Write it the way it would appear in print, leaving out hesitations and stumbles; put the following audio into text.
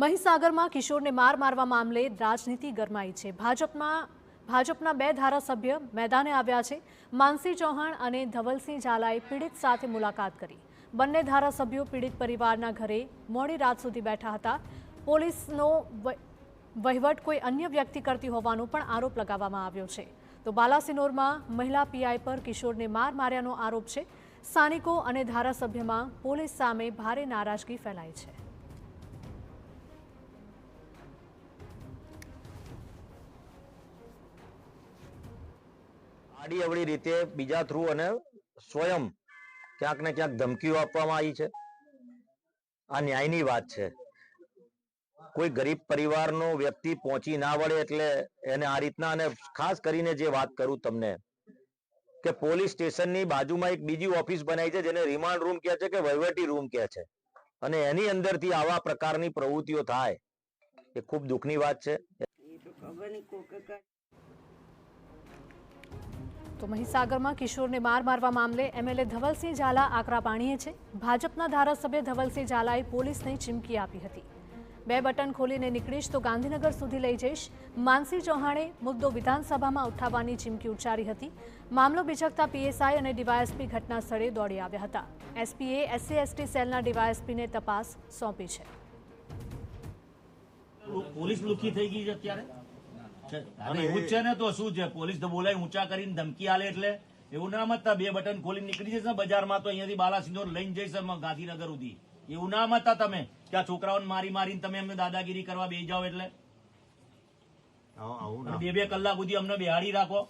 મહીસાગરમાં કિશોરને માર મારવા મામલે રાજનીતિ ગરમાઈ છે। ભાજપના બે ધારાસભ્ય મેદાને આવ્યા છે। માનસી ચૌહાણ અને ધવલસિંહ ઝાલાએ પીડિત સાથે મુલાકાત કરી। બંને ધારાસભ્યો પીડિત પરિવારના ઘરે મોડી રાત સુધી બેઠા હતા। પોલીસનો વહીવટ કોઈ અન્ય વ્યક્તિ કરતી હોવાનો પણ આરોપ લગાવવામાં આવ્યો છે। તો બાલાસિનોરમાં મહિલા પીઆઈ પર કિશોરને માર માર્યાનો આરોપ છે। સ્થાનિકો અને ધારાસભ્યમાં પોલીસ સામે ભારે નારાજગી ફેલાઈ છે। આડી અવળી રીતે બીજા થ્રુ અને સ્વયં ક્યાંક ને ક્યાંક ધમકીઓ આપવામાં આવી છે। આ ન્યાયની વાત છે। કોઈ ગરીબ પરિવારનો વ્યક્તિ પહોંચી ના વળે એટલે એને આ રીતના, અને ખાસ કરીને જે વાત કરું તમને કે પોલીસ સ્ટેશનની બાજુમાં એક બીજી ઓફિસ બનાવી છે જેને રિમાન્ડ રૂમ કહે છે કે વહીવટી રૂમ કહે છે, અને એની અંદરથી આવા પ્રકારની પ્રવૃત્તિઓ થાય એ ખૂબ દુઃખની વાત છે। તો મહીસાગરમાં કિશોરને માર મારવા મામલે એમએલએ ધવલસિંહ ઝાલા આકરા પાણીએ છે। ભાજપના ધારાસભ્ય ધવલસિંહ ઝાલાએ પોલીસને ચીમકી આપી હતી। બે બટન ખોલીને નીકળીશ તો ગાંધીનગર સુધી લઈ જઈશ। માનસી ચૌહાણે મુદ્દો વિધાનસભામાં ઉઠાવવાની ચીમકી ઉચ્ચારી હતી। મામલો બીચકતા પીએસઆઈ અને ડીવાયએસપી ઘટના સ્થળે દોડી આવ્યા હતા। એસપીએ SC/ST સેલના ડીવાયએસપીને તપાસ સોંપી છે। પોલીસ લુખી થઈ ગઈ છે અત્યારે। અને એવું જ છે ને, તો શું છે, પોલીસ તો બોલાય ઊંચા કરીને ધમકી આલે એટલે એવું ના મતતા બે બટન ખોલી નીકળી જશે બજારમાં, તો અહીંયાથી બાલાસિનોર લઈને જઈશ ગાંધીનગર સુધી। એવું ના મતતા તમે કે આ છોકરાઓને મારી મારીને તમે એમને દાદાગીરી કરવા બેસી જાઓ એટલે બે કલાક સુધી અમને બેહાડી રાખો।